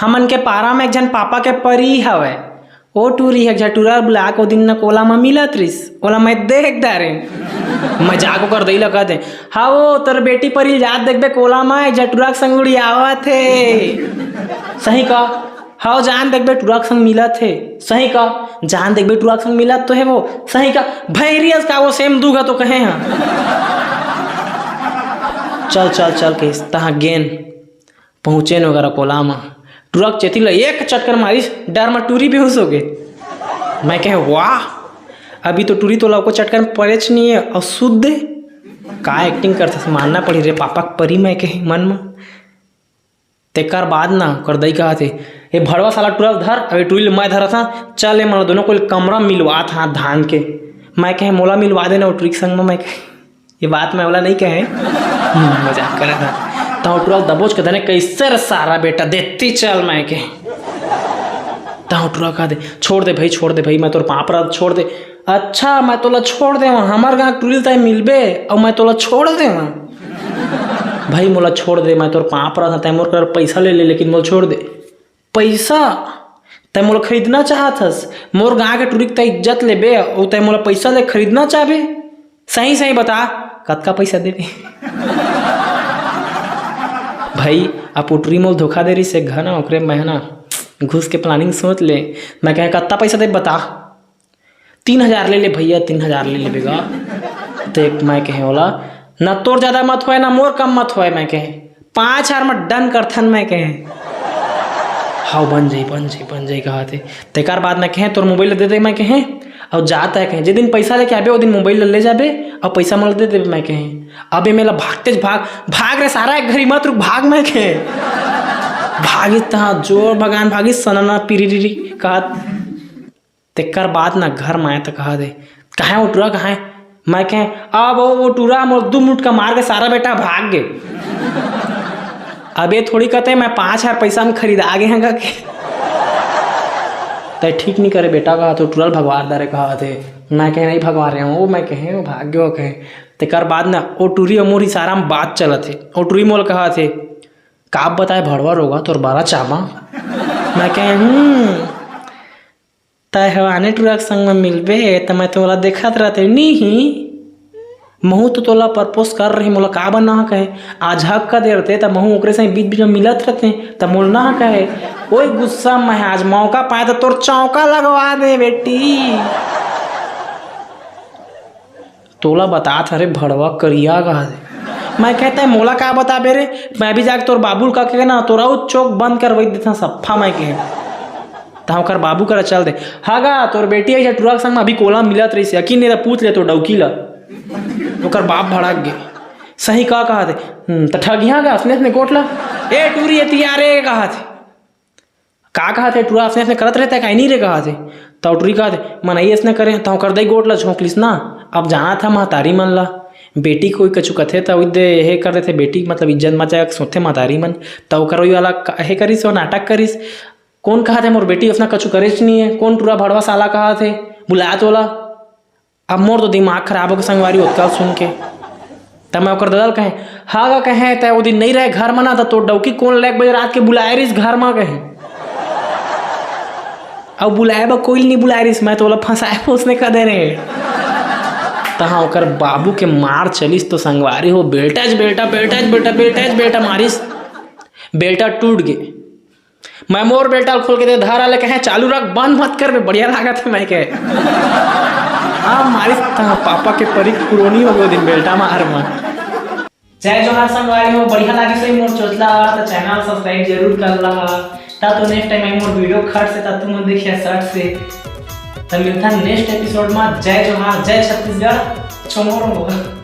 हमन के पारा में एक जन पापा के परी हवे ओ टूरी है झटूरा बुला को दिन न कोला में मिलत रिस ओला मैं देख दारे मजाक कर दई लगा दे हाँ वो तर बेटी परी जात देखबे कोला में झटूरा के संग उड़ियावत है सही का हाँ जान देखबे टूरा के संग मिलत है सही का जान देखबे टूरा के संग मिलत तो है वो सही का भैरियस का वो सेम दूगा तो कहे हैं चल चल चल के तहाँ गेन पहुँचे न वगैरह कोला में टूरक चेती ला एक चक्कर मारिस डर में टूरी बेहोश हो गए। मैं कहे वाह अभी तो टूरी तो लव को चटकर में पड़ेच नहीं है और शुद्ध का एक्टिंग करते मानना पड़ी रे पापा परी मैं कहे मन में तेकर बाद ना कर दई कहा थे ये भड़वा साला टूरक धर अभी टूरी मैं धरा था चल ये मतलब दोनों को कमरा मिलवा था धान के मैं कहे मोला मिलवा देना टूरी के संग में मैं कहे ये बात मैं बोला नहीं कहे मजाक कर रहा था टूरल दबोच के धने कैसे सारा बेटा देती चल मैं के टूरा कहा दे छोड़ दे भाई मैं तोर पापरा छोड़ दे अच्छा मैं तोला छोड़ दे हमार गाँव टूरिल तय मिलबे और मैं तोला छोड़ दे भाई मोला छोड़ दे मैं तोर पापरा था तय मोर कर पैसा ले लेकिन मोल छोड़ दे पैसा तय मोला खरीदना चाहतस मोर गाँव के टूरिक तय इज्जत लेबे और तय मोला पैसा ले खरीदना चाहबे सही सही बता कतका पैसा देबे भाई आप उटरी मोल धोखा दे रही से घर ना ओकरे मैं ना घुस के प्लानिंग सोच ले मैं कहे कितना पैसा दे बता 3000 ले भैया 3000 ले बेगा तो एक मैं कहे बोला ना तोर ज़्यादा मत होए ना मोर कम मत होए मैं कहे 5000 में डन करथन मैं कहे हाँ बन जाई कहा थे तेकार बाद मैं कहे तोर मोबाइल दे दे मैं कहे और जाता है कहे जिस दिन पैसा लेके आबे वो दिन मोबाइल ले जाबे और पैसा मोल दे देबे मैं कहे अबे मेला भागते भाग रे सारा एक घरी मत रुक भाग मैं कहे भागी तहाँ जोर भगान भागी सनना पीरी कहा तेकर बाद ना घर में आया तो कहा दे कहाँ वो टूरा कहाँ मैं कहे अब वो टूरा मोर 2 मिनट का मार के सारा बेटा भाग गए अबे थोड़ी कहते मैं 5000 पैसा में खरीद आगे हैं के तय ठीक नहीं करे बेटा कहा तो टूरल भगवान दारे कहा थे मैं कहे नहीं भगवा रहे हूँ वो मैं कहे वो भाग्य कहे तेकर बाद ना ओ टूरी और मोरी सारा में बात चला थे ओ टूरी मोल कहा थे का बताए भड़वा रोगा तोर 12 चाबा मैं कहे तय हवाने टूरा के संग में मिलबे तो मैं तोला देखत रहते नहीं महू तो तोला परपोज कर रही मोला का बना कहे आज हक का दे रहते तब महू ओकरे से बीच में मिलत रहते तब मोल ना कहे ओए गुस्सा में आज मौका पाए तो तोर चौका लगवा दे बेटी तोला बता था रे भड़वा करिया कहा दे मैं कहता है मोला का बता बे रे मैं भी जाके तोर बाबुल का कहे ना तोरा वो चौक बंद करवाई देता सफा मैं कहे कर बाबू कर चल दे हागा तोर बेटी है टूरा के संग अभी कोला मिलत रही यकीन नहीं पूछ ले तो डौकी ला ओकर बाप भड़क गए सही कहा थे तो ठगिया गा असने कोटला ए टूरी है तियारे कहा थे टूरा असने करत रहता है नहीं रे कहा थे तो टूरी कहा थे मनई असने करे तो कर दई गोटला झोंकलिस ना अब जाना था महतारी मन ला बेटी कोई कछु कथे तो हे कर रहे थे बेटी मतलब इज्जत मचा सोते महतारी मन तो कर वाला हे करिस और नाटक करिस कौन कहा थे मोर बेटी अपना कछु करेच नहीं है कौन टूरा भड़वा साला कहा थे बुलाया तोला अब मोर तो दिमाग खराब हो के संगवारी होता सुन के तब मैं ओकर ददल कहे हाँ कहे तय वो दिन नहीं रहे घर में ना तो डौकी कौन ले बजे रात के बुलाए रही घर में कहे अब बुलाए बा कोई नहीं बुलाए रही मैं तो बोला फंसाए उसने कह दे रहे तहाँ ओकर बाबू के मार चलिस तो संगवारी हो बेटा मारिस बेटा टूट गए मैं मोर बेटा खोल के दे धार आले कहे चालू रख बंद मत कर बढ़िया लागत है मैं कहे हाँ मारिस पापा के परी पुरोनी हो गए दिन बेटा मार में जय जोहार संगवारी हो बढ़िया लागी सही मोर चोचला तो चैनल सब्सक्राइब जरूर कर ला ता तो नेक्स्ट टाइम मोर वीडियो खट से ता तुम देखिए सर्ट से तो मिलता नेक्स्ट एपिसोड में जय जोहार जय छत्तीसगढ़ छोमोर होगा।